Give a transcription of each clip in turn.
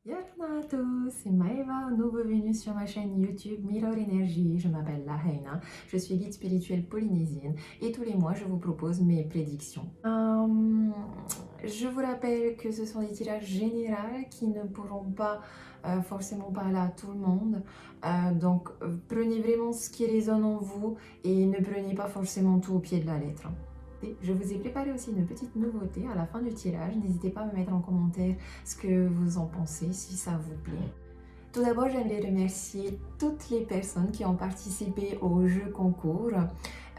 Buongiorno à tous, c'est Maëva, nouveau venue sur ma chaîne YouTube Mirror Energy. Je m'appelle Lahaina, je suis guide spirituelle polynésienne et tous les mois je vous propose mes prédictions. Je vous rappelle que ce sont des tirages généraux qui ne pourront pas forcément parler à tout le monde. Donc prenez vraiment ce qui résonne en vous et ne prenez pas forcément tout au pied de la lettre. Je vous ai préparé aussi une petite nouveauté à la fin du tirage. N'hésitez pas à me mettre en commentaire ce que vous en pensez, si ça vous plaît. Tout d'abord, j'aimerais remercier toutes les personnes qui ont participé au jeu concours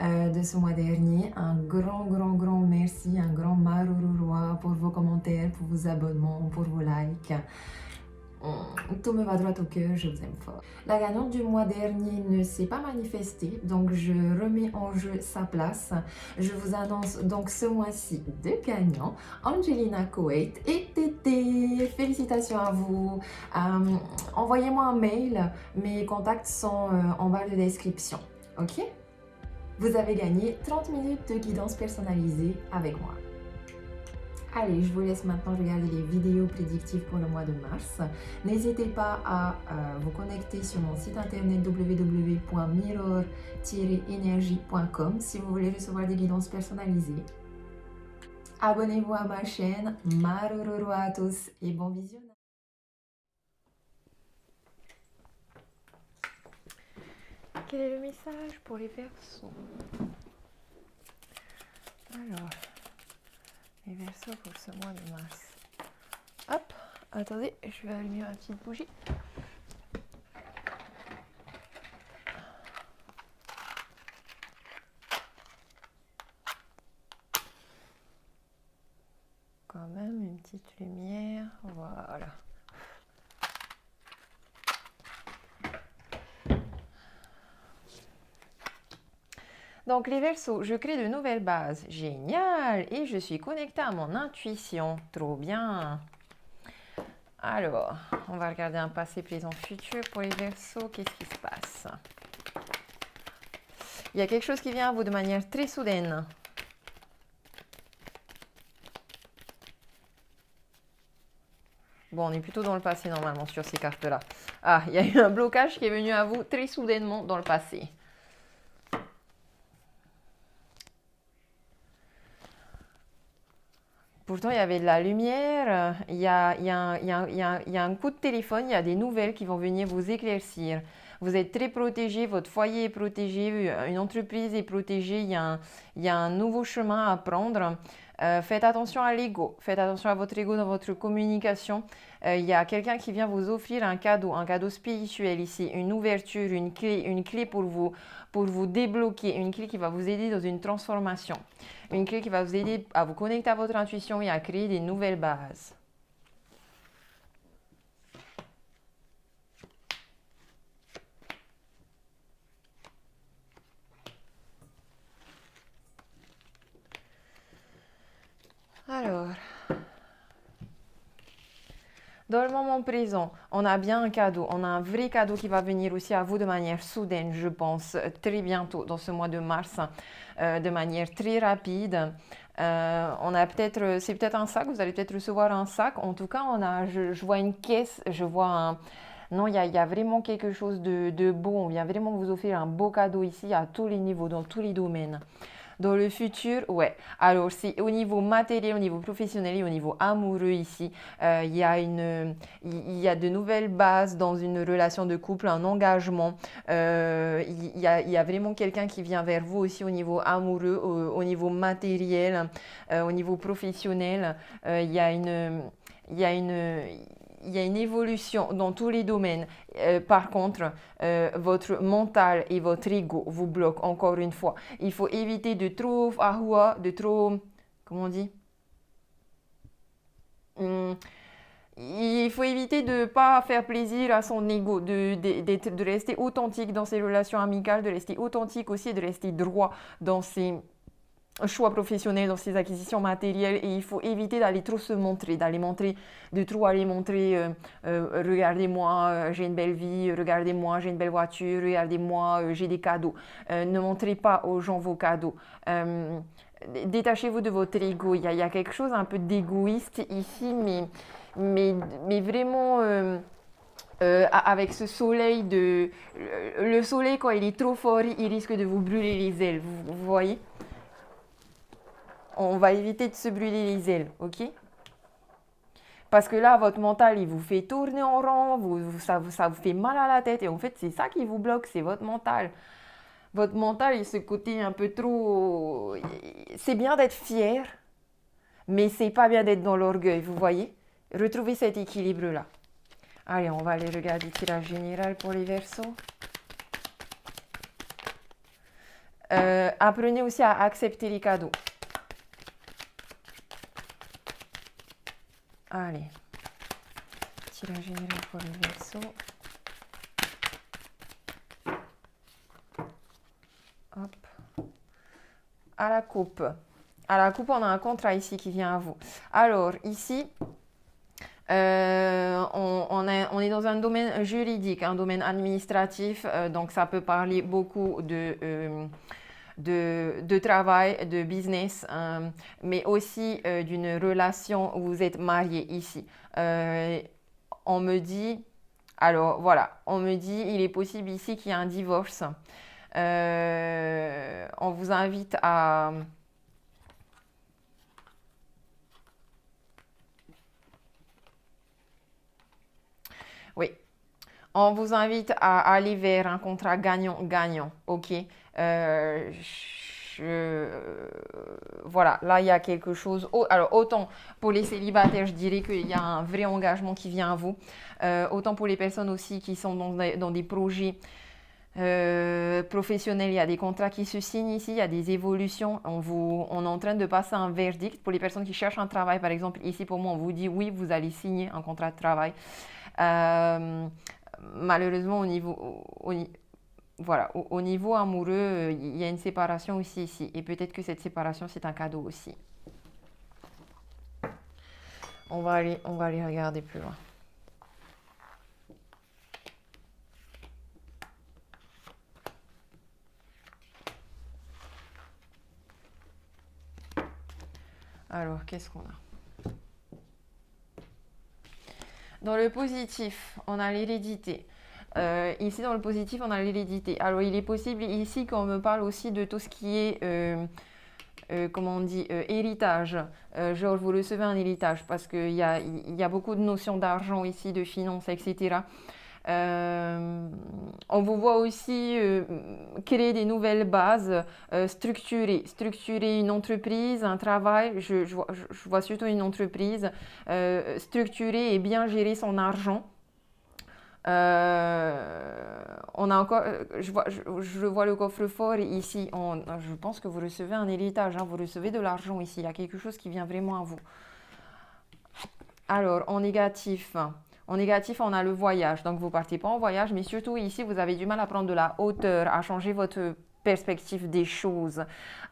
de ce mois dernier. Un grand merci, un grand marururua pour vos commentaires, pour vos abonnements, pour vos likes. Tout me va droit au cœur, je vous aime fort. La gagnante du mois dernier ne s'est pas manifestée, donc je remets en jeu sa place. Je vous annonce donc ce mois-ci deux gagnants, Angelina Kuwait et Tété. Félicitations à vous. Envoyez-moi un mail, mes contacts sont en barre de description. Ok? Vous avez gagné 30 minutes de guidance personnalisée avec moi. Allez, je vous laisse maintenant regarder les vidéos prédictives pour le mois de mars. N'hésitez pas à vous connecter sur mon site internet www.mirror-energy.com si vous voulez recevoir des guidances personnalisées. Abonnez-vous à ma chaîne. Marororo à tous et bon visionnage. Quel est le message pour les Verseaux? Alors, les Verseaux pour ce mois de mars. Hop, attendez, je vais allumer ma petite bougie. Quand même une petite lumière, voilà. Donc les Verseaux, je crée de nouvelles bases, génial, et je suis connectée à mon intuition, trop bien. Alors, on va regarder un passé, présent, futur pour les Verseaux, qu'est-ce qui se passe? Il y a quelque chose qui vient à vous de manière très soudaine. Bon, on est plutôt dans le passé normalement sur ces cartes-là. Ah, il y a eu un blocage qui est venu à vous très soudainement dans le passé. Pourtant, il y avait de la lumière, il y a un coup de téléphone, il y a des nouvelles qui vont venir vous éclaircir. Vous êtes très protégé, votre foyer est protégé, une entreprise est protégée, il y a un nouveau chemin à prendre. Faites attention à l'ego, faites attention à votre ego dans votre communication. Il y a quelqu'un qui vient vous offrir un cadeau spirituel ici, une ouverture, une clé pour vous débloquer, une clé qui va vous aider dans une transformation. Une clé qui va vous aider à vous connecter à votre intuition et à créer des nouvelles bases. Alors, dans le moment présent, on a bien un cadeau, on a un vrai cadeau qui va venir aussi à vous de manière soudaine, je pense, très bientôt dans ce mois de mars, de manière très rapide. On a peut-être, c'est peut-être un sac, vous allez peut-être recevoir un sac. En tout cas, je vois une caisse, je vois un... Non, il y a vraiment quelque chose de beau. On vient vraiment vous offrir un beau cadeau ici à tous les niveaux, dans tous les domaines. Dans le futur, ouais. Alors, c'est au niveau matériel, au niveau professionnel et au niveau amoureux ici. Il y a de nouvelles bases dans une relation de couple, un engagement. Il y a vraiment quelqu'un qui vient vers vous aussi au niveau amoureux, au niveau matériel, au niveau professionnel. Il y a une évolution dans tous les domaines. Par contre, votre mental et votre ego vous bloquent encore une fois. Il faut éviter de trop comment on dit? Il faut éviter de ne pas faire plaisir à son ego, de rester authentique dans ses relations amicales, de rester authentique aussi et de rester droit dans choix professionnels, dans ses acquisitions matérielles, et il faut éviter d'aller trop se montrer, de trop aller montrer, regardez-moi, j'ai une belle vie, regardez-moi, j'ai une belle voiture, regardez-moi, j'ai des cadeaux. Ne montrez pas aux gens vos cadeaux. Détachez-vous de votre ego. Il y a quelque chose un peu d'égoïste ici, mais, mais vraiment... avec ce soleil le soleil quand il est trop fort, il risque de vous brûler les ailes, vous voyez. On va éviter de se brûler les ailes, ok? Parce que là, votre mental, il vous fait tourner en rond, ça vous fait mal à la tête. Et en fait, c'est ça qui vous bloque, c'est votre mental. Votre mental, il se côté un peu trop... C'est bien d'être fier, mais c'est pas bien d'être dans l'orgueil, vous voyez? Retrouvez cet équilibre-là. Allez, on va aller regarder le tirage général pour les Verseaux. Apprenez aussi à accepter les cadeaux. Allez, tirage général pour les Verseaux. Hop. À la coupe. À la coupe, on a un contrat ici qui vient à vous. Alors, ici, on est dans un domaine juridique, un domaine administratif, donc ça peut parler beaucoup de travail, de business, mais aussi d'une relation où vous êtes marié ici. On me dit, alors voilà, on me dit, il est possible ici qu'il y ait un divorce. On vous invite à... Oui, on vous invite à aller vers un contrat gagnant-gagnant, ok? Voilà, là il y a quelque chose. Alors autant pour les célibataires, je dirais qu'il y a un vrai engagement qui vient à vous. Autant pour les personnes aussi qui sont dans des projets professionnels, il y a des contrats qui se signent ici, il y a des évolutions. On est en train de passer un verdict. Pour les personnes qui cherchent un travail, par exemple, ici pour moi, on vous dit oui, vous allez signer un contrat de travail. Malheureusement, voilà, au niveau amoureux, il y a une séparation aussi ici. Et peut-être que cette séparation, c'est un cadeau aussi. On va aller regarder plus loin. Alors, qu'est-ce qu'on a? Dans le positif, on a l'hérédité. Ici, dans le positif, on a l'hérédité. Alors, il est possible ici qu'on me parle aussi de tout ce qui est, comment on dit, héritage. Genre, vous recevez un héritage parce qu'il y a beaucoup de notions d'argent ici, de finances, etc. On vous voit aussi créer des nouvelles bases, structurer une entreprise, un travail. Je vois surtout une entreprise, structurer et bien gérer son argent. On a encore, je vois le coffre-fort ici. Je pense que vous recevez un héritage, hein, vous recevez de l'argent ici. Il y a quelque chose qui vient vraiment à vous. Alors, en négatif, on a le voyage. Donc, vous ne partez pas en voyage, mais surtout ici, vous avez du mal à prendre de la hauteur, à changer votre perspective des choses,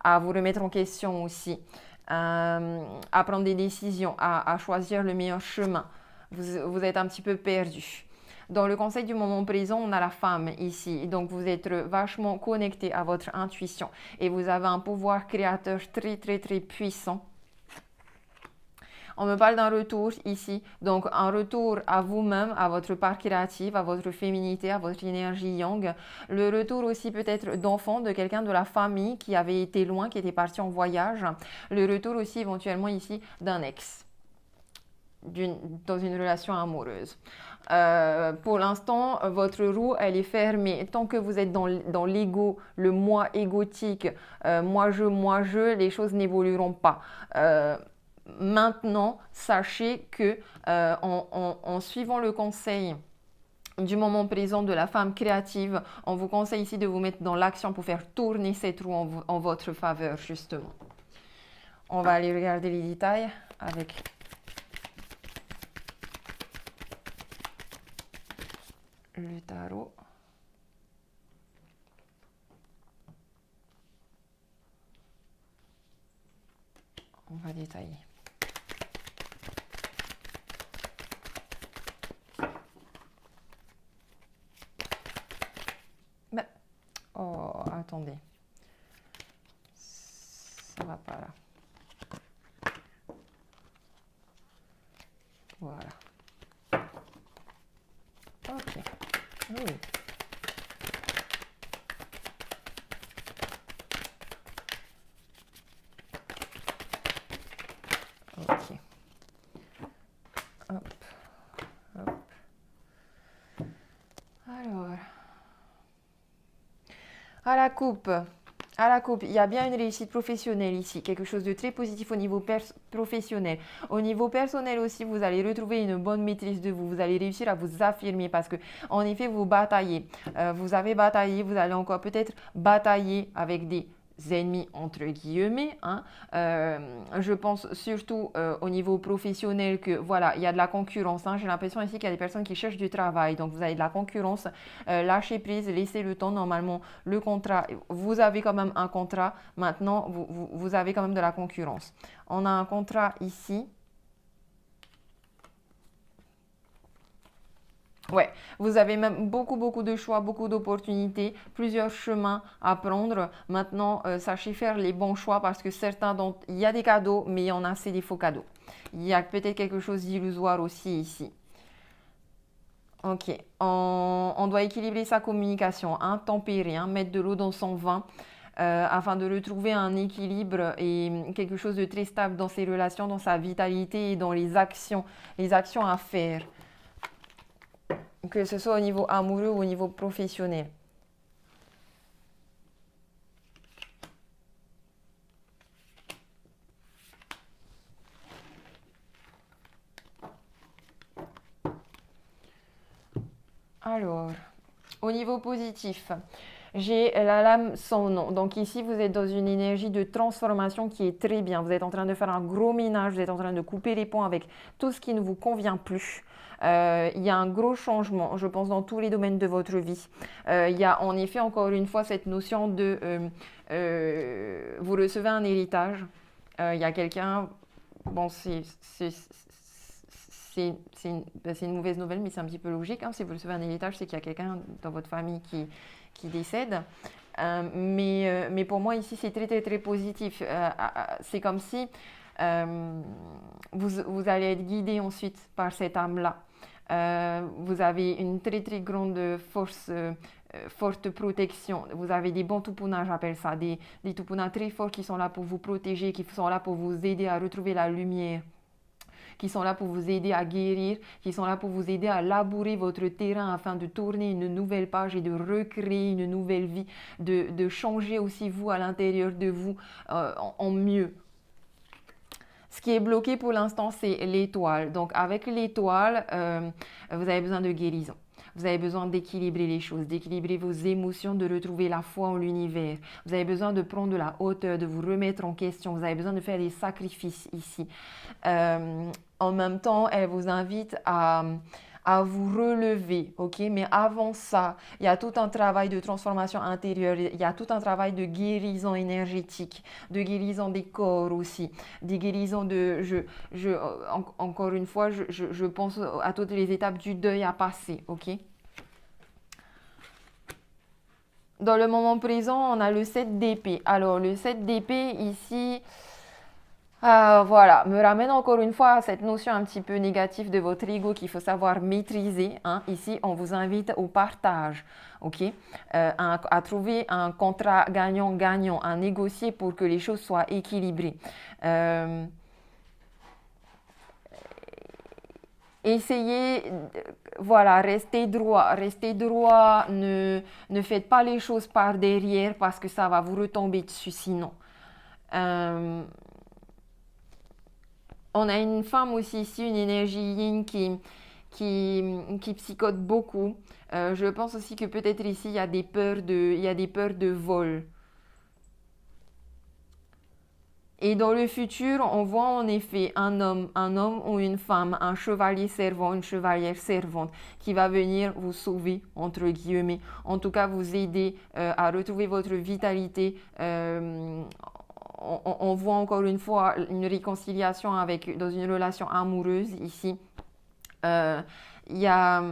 à vous remettre en question aussi, à prendre des décisions, à choisir le meilleur chemin. Vous êtes un petit peu perdu. Dans le conseil du moment présent, on a la femme ici. Donc, vous êtes vachement connecté à votre intuition et vous avez un pouvoir créateur très, très, très puissant. On me parle d'un retour ici, donc un retour à vous-même, à votre part créative, à votre féminité, à votre énergie yang. Le retour aussi peut-être d'enfant, de quelqu'un de la famille qui avait été loin, qui était parti en voyage. Le retour aussi éventuellement ici d'un ex, dans une relation amoureuse. Pour l'instant, votre roue, elle est fermée. Tant que vous êtes dans l'ego, le moi égotique, moi je, les choses n'évolueront pas. Maintenant, sachez que en suivant le conseil du moment présent de la femme créative, on vous conseille ici de vous mettre dans l'action pour faire tourner cette roue en votre faveur, justement. On va aller regarder les détails avec le tarot. On va détailler. Ben, oh, attendez. Ça va pas là. Voilà. Ok. Oui. Ok. Hop. Hop. Alors. À la coupe. À la coupe, il y a bien une réussite professionnelle ici, quelque chose de très positif au niveau professionnel. Au niveau personnel aussi, vous allez retrouver une bonne maîtrise de vous. Vous allez réussir à vous affirmer parce que, en effet, vous bataillez. Vous avez bataillé, vous allez encore peut-être batailler avec des ennemis entre guillemets. Hein. Je pense surtout au niveau professionnel que voilà, il y a de la concurrence. Hein. J'ai l'impression ici qu'il y a des personnes qui cherchent du travail, donc vous avez de la concurrence. Lâchez prise, laissez le temps. Normalement, le contrat, vous avez quand même un contrat. Maintenant, vous avez quand même de la concurrence. On a un contrat ici. Ouais, vous avez même beaucoup de choix, beaucoup d'opportunités, plusieurs chemins à prendre. Maintenant, sachez faire les bons choix parce que certains d'entre il y a des cadeaux, mais il y en a, c'est des faux cadeaux. Il y a peut-être quelque chose d'illusoire aussi ici. Ok, on doit équilibrer sa communication, hein, tempérer, hein, mettre de l'eau dans son vin afin de retrouver un équilibre et quelque chose de très stable dans ses relations, dans sa vitalité et dans les actions à faire. Que ce soit au niveau amoureux ou au niveau professionnel. Alors, au niveau positif, j'ai la lame sans nom. Donc ici, vous êtes dans une énergie de transformation qui est très bien. Vous êtes en train de faire un gros ménage, vous êtes en train de couper les ponts avec tout ce qui ne vous convient plus. Il y a un gros changement, je pense, dans tous les domaines de votre vie. Il y a en effet, encore une fois, cette notion de vous recevez un héritage. Il y a quelqu'un, bon, c'est une mauvaise nouvelle, mais c'est un petit peu logique. Hein. Si vous recevez un héritage, c'est qu'il y a quelqu'un dans votre famille qui décède. Mais pour moi, ici, c'est très positif. C'est comme si vous allez être guidé ensuite par cette âme-là. Vous avez une très grande force, forte protection. Vous avez des bons tupunas, j'appelle ça, des tupunas très forts qui sont là pour vous protéger, qui sont là pour vous aider à retrouver la lumière, qui sont là pour vous aider à guérir, qui sont là pour vous aider à labourer votre terrain afin de tourner une nouvelle page et de recréer une nouvelle vie, de changer aussi vous à l'intérieur de vous en mieux. Ce qui est bloqué pour l'instant, c'est l'étoile. Donc avec l'étoile, vous avez besoin de guérison. Vous avez besoin d'équilibrer les choses, d'équilibrer vos émotions, de retrouver la foi en l'univers. Vous avez besoin de prendre de la hauteur, de vous remettre en question. Vous avez besoin de faire des sacrifices ici. En même temps, elle vous invite à vous relever, ok? Mais avant ça, il y a tout un travail de transformation intérieure, il y a tout un travail de guérison énergétique, de guérison des corps aussi, des guérisons de... encore une fois, je pense à toutes les étapes du deuil à passer, ok? Dans le moment présent, on a le 7 d'épée. Alors, le 7 d'épée, ici... voilà, me ramène encore une fois à cette notion un petit peu négative de votre ego qu'il faut savoir maîtriser. Hein. Ici, on vous invite au partage, ok, à trouver un contrat gagnant-gagnant, à négocier pour que les choses soient équilibrées. Essayez, voilà, restez droit, ne faites pas les choses par derrière parce que ça va vous retomber dessus sinon. On a une femme aussi ici, une énergie yin qui psychote beaucoup. Je pense aussi que peut-être ici, il y a des peurs de vol. Et dans le futur, on voit en effet un homme ou une femme, un chevalier servant, une chevalière servante qui va venir vous sauver, entre guillemets. En tout cas, vous aider à retrouver votre vitalité on voit encore une fois une réconciliation dans une relation amoureuse ici. Il y a,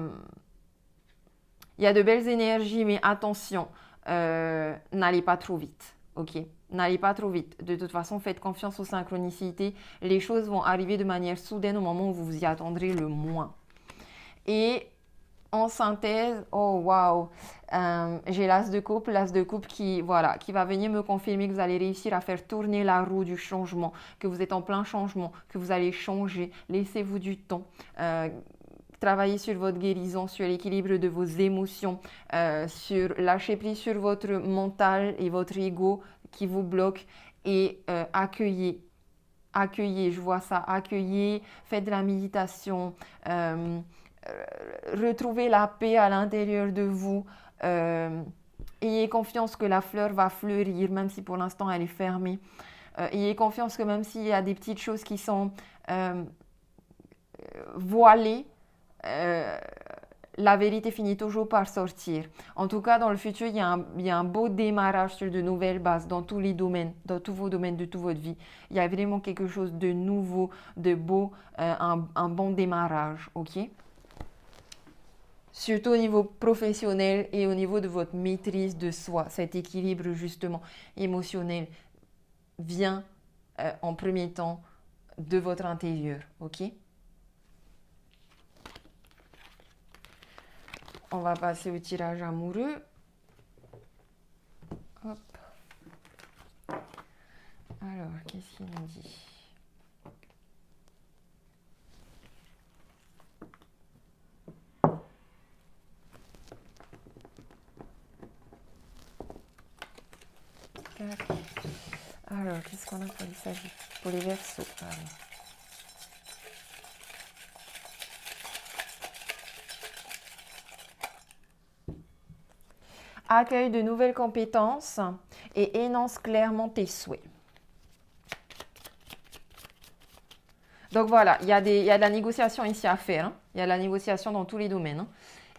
il y a de belles énergies, mais attention, n'allez pas trop vite, ok? N'allez pas trop vite. De toute façon, faites confiance aux synchronicités. Les choses vont arriver de manière soudaine au moment où vous vous y attendrez le moins. Et en synthèse, oh waouh, j'ai l'as de coupe qui, voilà, qui va venir me confirmer que vous allez réussir à faire tourner la roue du changement, que vous êtes en plein changement, que vous allez changer. Laissez-vous du temps. Travaillez sur votre guérison, sur l'équilibre de vos émotions, sur lâcher prise sur votre mental et votre ego qui vous bloque et accueillez, je vois ça, accueillez, faites de la méditation, retrouvez la paix à l'intérieur de vous, ayez confiance que la fleur va fleurir, même si pour l'instant elle est fermée. Ayez confiance que même s'il y a des petites choses qui sont voilées, la vérité finit toujours par sortir. En tout cas, dans le futur, il y a un beau démarrage sur de nouvelles bases dans tous les domaines, dans tous vos domaines de toute votre vie. Il y a vraiment quelque chose de nouveau, de beau, un bon démarrage, ok? Surtout au niveau professionnel et au niveau de votre maîtrise de soi. Cet équilibre justement émotionnel vient en premier temps de votre intérieur, ok? On va passer au tirage amoureux. Hop. Alors, qu'est-ce qu'il nous dit? Alors, qu'est-ce qu'on a pour pour les Verseaux? Accueille de nouvelles compétences et énonce clairement tes souhaits. Donc voilà, il y a de la négociation ici à faire. Hein. Il y a de la négociation dans tous les domaines. Hein.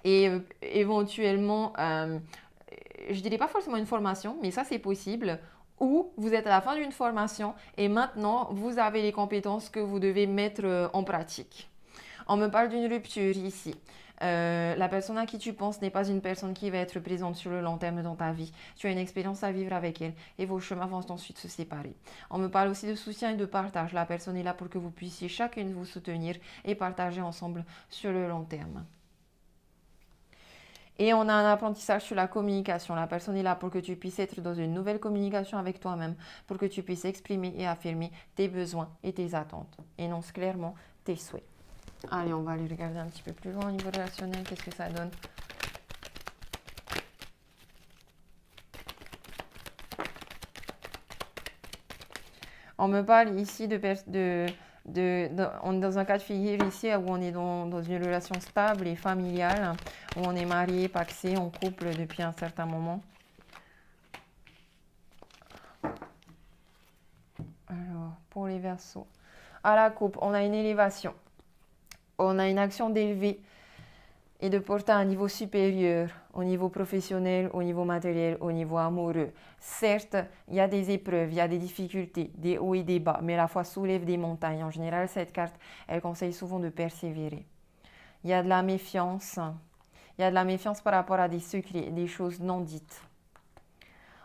Et éventuellement, je dirais pas forcément une formation, mais ça c'est possible. Ou vous êtes à la fin d'une formation et maintenant vous avez les compétences que vous devez mettre en pratique. On me parle d'une rupture ici. La personne à qui tu penses n'est pas une personne qui va être présente sur le long terme dans ta vie. Tu as une expérience à vivre avec elle et vos chemins vont ensuite se séparer. On me parle aussi de soutien et de partage. La personne est là pour que vous puissiez chacune vous soutenir et partager ensemble sur le long terme. Et on a un apprentissage sur la communication. La personne est là pour que tu puisses être dans une nouvelle communication avec toi-même, pour que tu puisses exprimer et affirmer tes besoins et tes attentes. Énonce clairement tes souhaits. Allez, on va aller regarder un petit peu plus loin au niveau relationnel. Qu'est-ce que ça donne? On me parle ici on est dans un cas de figure ici où on est dans une relation stable et familiale, où on est marié, pacsé, en couple depuis un certain moment. Alors, pour les Verseaux, à la coupe, on a une élévation. On a une action d'élever et de porter à un niveau supérieur, au niveau professionnel, au niveau matériel, au niveau amoureux. Certes, il y a des épreuves, il y a des difficultés, des hauts et des bas, mais la foi soulève des montagnes. En général, cette carte, elle conseille souvent de persévérer. Il y a de la méfiance. Il y a de la méfiance par rapport à des secrets, des choses non dites.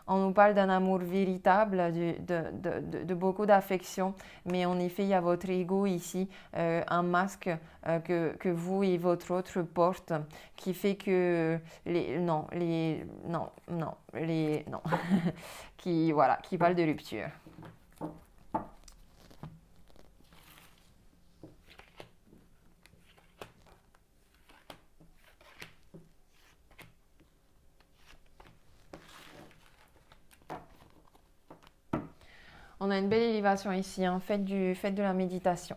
On nous parle d'un amour véritable, de beaucoup d'affection, mais en effet, il y a votre ego ici, un masque que vous et votre autre portent, qui fait que qui parle de rupture. On a une belle élévation ici, hein. Faites de la méditation.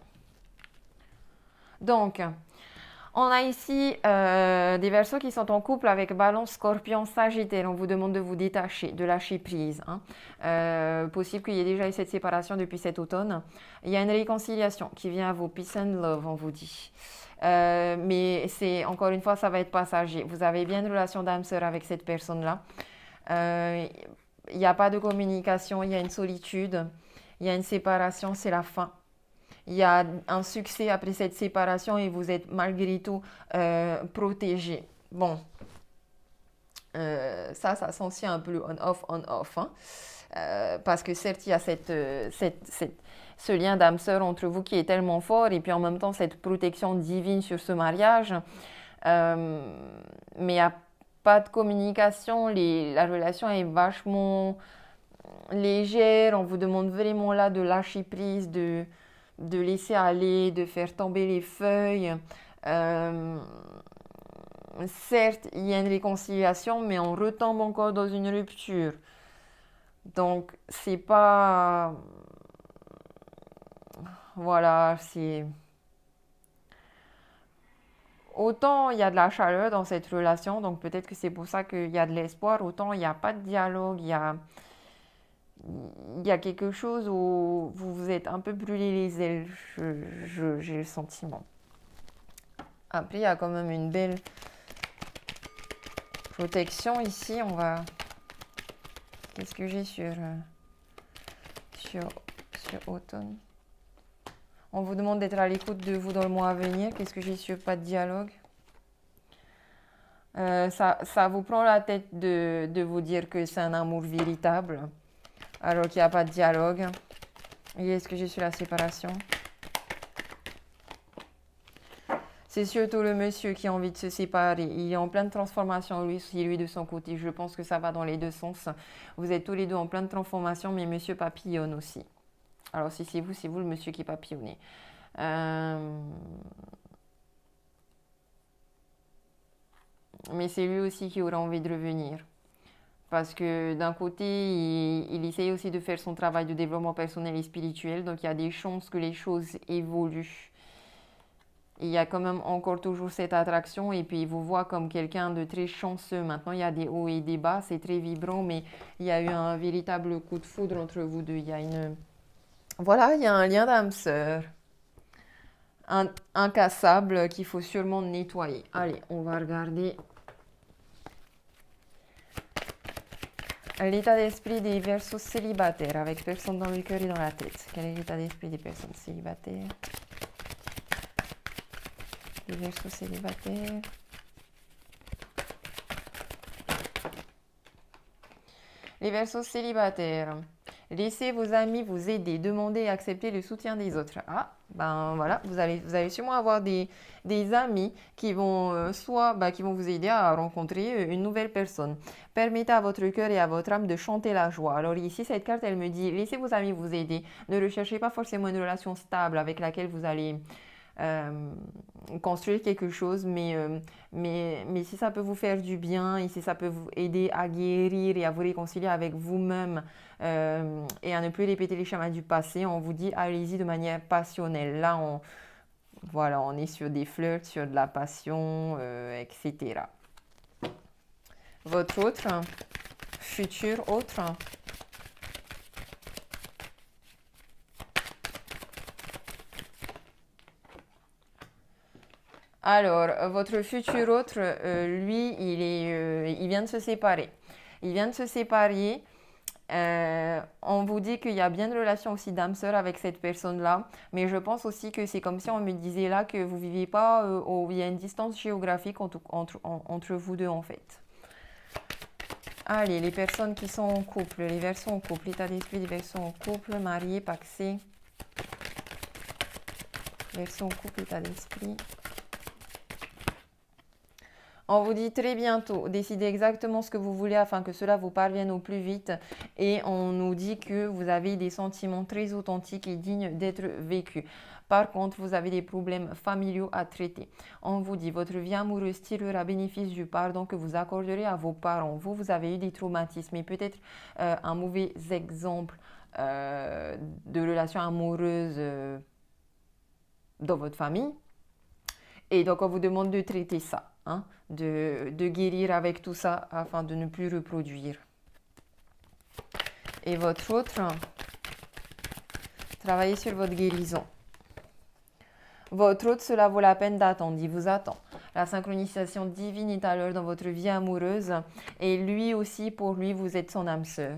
Donc, on a ici des Verseaux qui sont en couple avec Balance, Scorpion, Sagittaire. On vous demande de vous détacher, de lâcher prise. Hein. Possible qu'il y ait déjà eu cette séparation depuis cet automne. Il y a une réconciliation qui vient à vous. Peace and love, on vous dit. Mais encore une fois, ça va être passager. Vous avez bien une relation d'âme sœur avec cette personne-là. il n'y a pas de communication, il y a une solitude, il y a une séparation, c'est la fin. Il y a un succès après cette séparation et vous êtes malgré tout protégé. Bon, ça sent aussi un peu le on-off, hein. Parce que certes, il y a ce lien d'âme sœur entre vous qui est tellement fort et puis en même temps cette protection divine sur ce mariage. Mais il n'y a pas de communication, la relation est vachement légère, on vous demande vraiment là de lâcher prise, de laisser aller, de faire tomber les feuilles. Certes, il y a une réconciliation, mais on retombe encore dans une rupture. Donc, c'est pas... Voilà, c'est... Autant il y a de la chaleur dans cette relation, donc peut-être que c'est pour ça qu'il y a de l'espoir, autant il n'y a pas de dialogue, il y a quelque chose où vous vous êtes un peu brûlé les ailes, j'ai le sentiment. Après, il y a quand même une belle protection ici. On va... Qu'est-ce que j'ai sur automne? On vous demande d'être à l'écoute de vous dans le mois à venir. Qu'est-ce que j'ai sur pas de dialogue? Ça vous prend la tête de vous dire que c'est un amour véritable, alors qu'il n'y a pas de dialogue. Et est-ce que j'ai sur la séparation? C'est surtout le monsieur qui a envie de se séparer. Il est en pleine transformation, lui de son côté. Je pense que ça va dans les deux sens. Vous êtes tous les deux en pleine transformation, mais monsieur papillonne aussi. Alors si c'est vous le monsieur qui est papillonné. Mais c'est lui aussi qui aura envie de revenir. Parce que d'un côté, il essaye aussi de faire son travail de développement personnel et spirituel. Donc il y a des chances que les choses évoluent. Il y a quand même encore toujours cette attraction et puis il vous voit comme quelqu'un de très chanceux. Maintenant, il y a des hauts et des bas, c'est très vibrant, mais il y a eu un véritable coup de foudre entre vous deux. Il y a Voilà, il y a un lien d'âme sœur. Incassable qu'il faut sûrement nettoyer. Allez, on va regarder l'état d'esprit des Verseaux célibataires avec personne dans le cœur et dans la tête. Quel est l'état d'esprit des personnes célibataires? Les Verseaux célibataires. Les Verseaux célibataires. Laissez vos amis vous aider, demandez et acceptez le soutien des autres. Ah, ben voilà, vous allez sûrement avoir des amis qui vont qui vont vous aider à rencontrer une nouvelle personne. Permettez à votre cœur et à votre âme de chanter la joie. Alors ici, cette carte, elle me dit, laissez vos amis vous aider. Ne recherchez pas forcément une relation stable avec laquelle vous allez construire quelque chose, mais si ça peut vous faire du bien et si ça peut vous aider à guérir et à vous réconcilier avec vous-même et à ne plus répéter les schémas du passé, on vous dit allez-y de manière passionnelle. Là, on est sur des flirts, sur de la passion, etc. Votre autre, futur autre. Alors, votre futur autre, lui, il vient de se séparer. Il vient de se séparer. On vous dit qu'il y a bien de relations aussi d'âme sœur avec cette personne-là, mais je pense aussi que c'est comme si on me disait là que vous ne viviez pas, il y a une distance géographique entre vous deux en fait. Allez, les personnes qui sont en couple, les Verseaux en couple, l'état d'esprit des Verseaux en couple, mariés, pacsés. Verseaux en couple, état d'esprit. On vous dit très bientôt, décidez exactement ce que vous voulez afin que cela vous parvienne au plus vite. Et on nous dit que vous avez des sentiments très authentiques et dignes d'être vécus. Par contre, vous avez des problèmes familiaux à traiter. On vous dit, votre vie amoureuse tirera bénéfice du pardon que vous accorderez à vos parents. Vous avez eu des traumatismes et peut-être un mauvais exemple de relation amoureuse dans votre famille. Et donc, on vous demande de traiter ça, hein, de guérir avec tout ça afin de ne plus reproduire. Et votre autre, travaillez sur votre guérison. Votre autre, cela vaut la peine d'attendre, il vous attend. La synchronisation divine est à l'heure dans votre vie amoureuse. Et lui aussi, pour lui, vous êtes son âme sœur.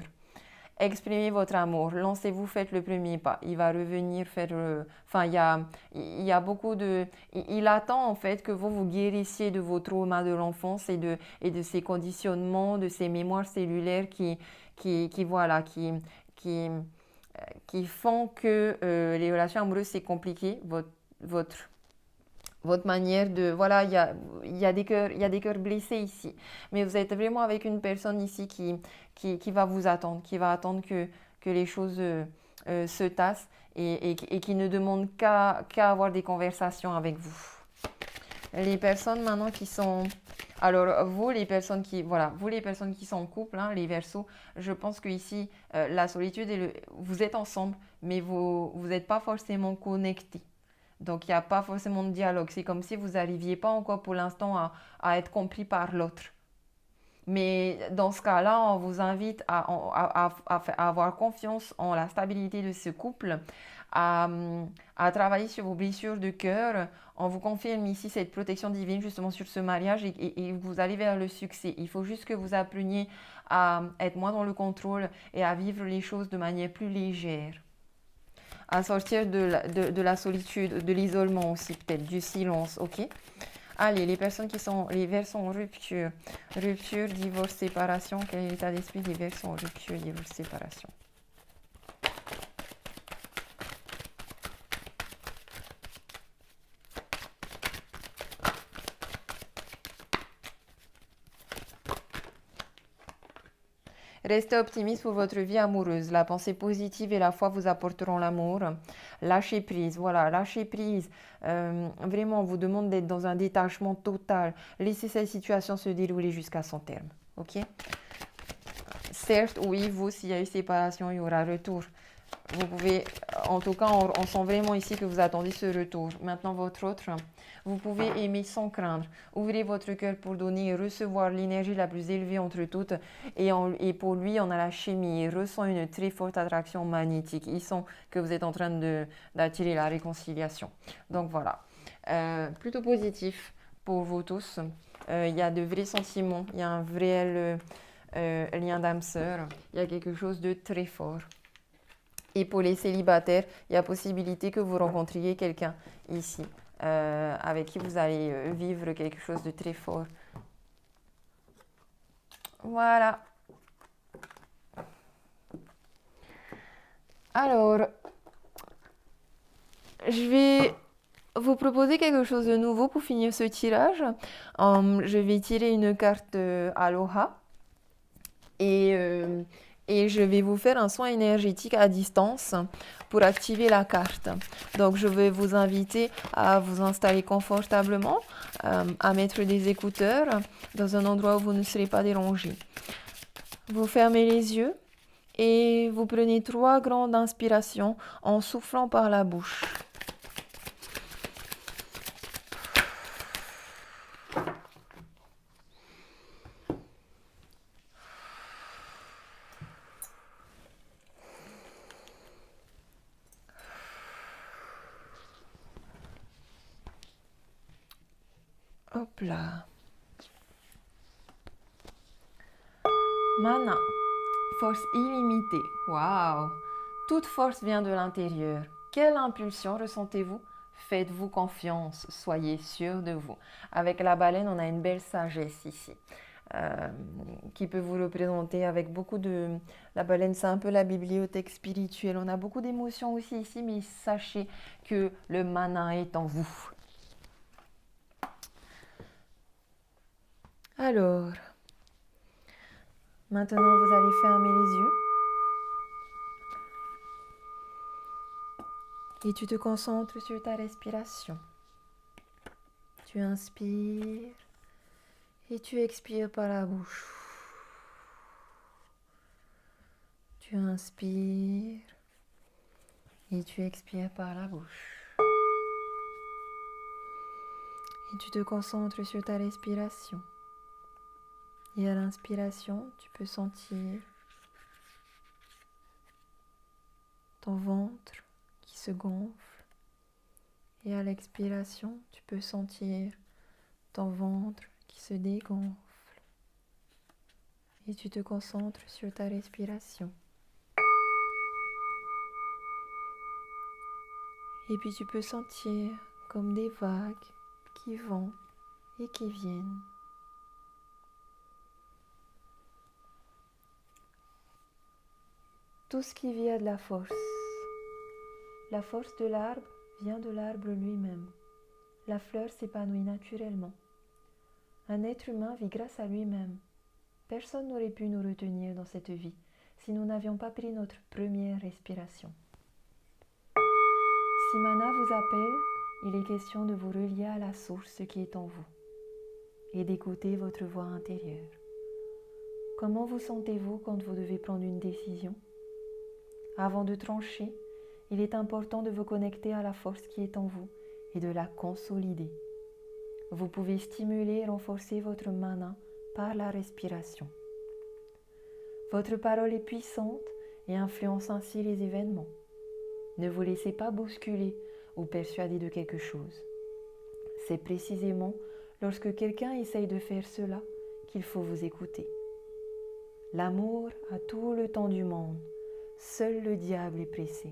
exprimez votre amour. Lancez-vous, faites le premier pas. Il va revenir faire... Enfin, il y a beaucoup de... Il attend en fait que vous vous guérissiez de vos traumas de l'enfance et de ces conditionnements, de ces mémoires cellulaires voilà, qui, qui font que les relations amoureuses, c'est compliqué. Votre votre manière de... Voilà, il y a des cœurs blessés ici. Mais vous êtes vraiment avec une personne ici qui va vous attendre, qui va attendre que les choses se tassent et qui ne demande qu'à avoir des conversations avec vous. Les personnes maintenant qui sont... Alors, vous, les personnes qui, voilà, vous, les personnes qui sont en couple, hein, les Verseaux, je pense que ici, la solitude, vous êtes ensemble, mais vous n'êtes pas forcément connectés. Donc, il n'y a pas forcément de dialogue. C'est comme si vous n'arriviez pas encore pour l'instant à être compris par l'autre. Mais dans ce cas-là, on vous invite à avoir confiance en la stabilité de ce couple, à, à travailler sur vos blessures de cœur. On vous confirme ici cette protection divine justement sur ce mariage et vous allez vers le succès. Il faut juste que vous appreniez à être moins dans le contrôle et à vivre les choses de manière plus légère. À sortir de la solitude, de l'isolement aussi peut-être, du silence, ok? Allez, les personnes qui sont, les Verseaux en rupture, divorce, séparation, quel est l'état d'esprit des Verseaux en rupture, divorce, séparation? Restez optimiste pour votre vie amoureuse. La pensée positive et la foi vous apporteront l'amour. Lâchez prise, voilà, lâchez prise. Vraiment, on vous demande d'être dans un détachement total. Laissez cette situation se dérouler jusqu'à son terme. Ok? Certes, oui, vous, s'il y a eu séparation, il y aura retour. Vous pouvez, en tout cas, on sent vraiment ici que vous attendez ce retour. Maintenant, votre autre, vous pouvez aimer sans craindre. Ouvrez votre cœur pour donner et recevoir l'énergie la plus élevée entre toutes. Et pour lui, on a la chimie. Il ressent une très forte attraction magnétique. Il sent que vous êtes en train d'attirer la réconciliation. Donc voilà, plutôt positif pour vous tous. Il y a de vrais sentiments, il y a un vrai lien d'âme sœur. Il y a quelque chose de très fort. Et pour les célibataires, il y a possibilité que vous rencontriez quelqu'un ici, avec qui vous allez vivre quelque chose de très fort. Voilà. Alors, je vais vous proposer quelque chose de nouveau pour finir ce tirage. Je vais tirer une carte Aloha. Et je vais vous faire un soin énergétique à distance pour activer la carte. Donc, je vais vous inviter à vous installer confortablement, à mettre des écouteurs dans un endroit où vous ne serez pas dérangé. Vous fermez les yeux et vous prenez 3 grandes inspirations en soufflant par la bouche. Hop là. Mana, force illimitée. Waouh! Toute force vient de l'intérieur. Quelle impulsion ressentez-vous? Faites-vous confiance, soyez sûr de vous. Avec la baleine, on a une belle sagesse ici. Qui peut vous représenter avec beaucoup de... La baleine, c'est un peu la bibliothèque spirituelle. On a beaucoup d'émotions aussi ici, mais sachez que le mana est en vous. Alors, maintenant, vous allez fermer les yeux. Et tu te concentres sur ta respiration. Tu inspires et tu expires par la bouche. Tu inspires et tu expires par la bouche. Et tu te concentres sur ta respiration. Et à l'inspiration, tu peux sentir ton ventre qui se gonfle. Et à l'expiration, tu peux sentir ton ventre qui se dégonfle. Et tu te concentres sur ta respiration. Et puis tu peux sentir comme des vagues qui vont et qui viennent. Tout ce qui vient de la force. La force de l'arbre vient de l'arbre lui-même. La fleur s'épanouit naturellement. Un être humain vit grâce à lui-même. Personne n'aurait pu nous retenir dans cette vie si nous n'avions pas pris notre première respiration. Si Mana vous appelle, il est question de vous relier à la source qui est en vous et d'écouter votre voix intérieure. Comment vous sentez-vous quand vous devez prendre une décision ? Avant de trancher, il est important de vous connecter à la force qui est en vous et de la consolider. Vous pouvez stimuler et renforcer votre mana par la respiration. Votre parole est puissante et influence ainsi les événements. Ne vous laissez pas bousculer ou persuader de quelque chose. C'est précisément lorsque quelqu'un essaye de faire cela qu'il faut vous écouter. L'amour a tout le temps du monde, seul le diable est pressé.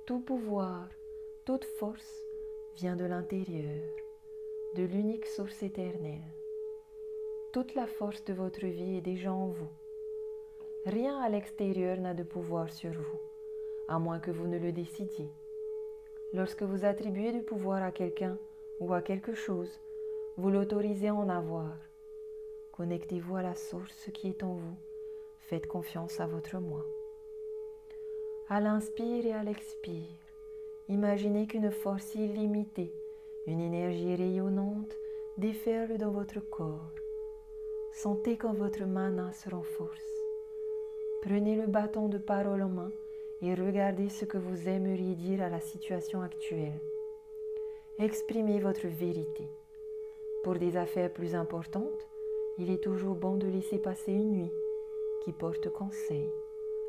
Tout pouvoir, toute force vient de l'intérieur, de l'unique source éternelle. Toute la force de votre vie est déjà en vous. Rien à l'extérieur n'a de pouvoir sur vous, à moins que vous ne le décidiez. Lorsque vous attribuez du pouvoir à quelqu'un ou à quelque chose, vous l'autorisez à en avoir. Connectez-vous à la source qui est en vous. Faites confiance à votre moi. À l'inspire et à l'expire, imaginez qu'une force illimitée, une énergie rayonnante déferle dans votre corps. Sentez quand votre mana se renforce. Prenez le bâton de parole en main et regardez ce que vous aimeriez dire à la situation actuelle. Exprimez votre vérité. Pour des affaires plus importantes, il est toujours bon de laisser passer une nuit qui porte conseil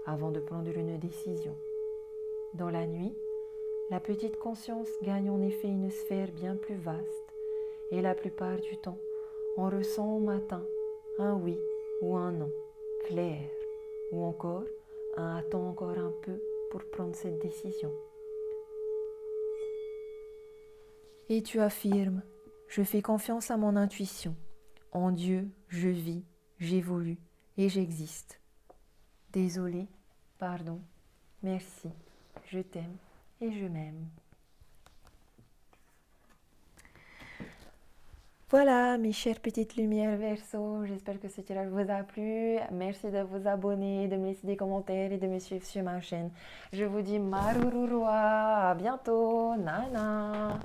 avant de prendre une décision. Dans la nuit, la petite conscience gagne en effet une sphère bien plus vaste et la plupart du temps, on ressent au matin un oui ou un non, clair, ou encore un attends encore un peu pour prendre cette décision. Et tu affirmes, je fais confiance à mon intuition. En Dieu, je vis, j'évolue et j'existe. Désolé, pardon, merci, je t'aime et je m'aime. Voilà mes chères petites lumières Verseau, j'espère que ce tirage vous a plu. Merci de vous abonner, de me laisser des commentaires et de me suivre sur ma chaîne. Je vous dis Marururua, à bientôt, Nana.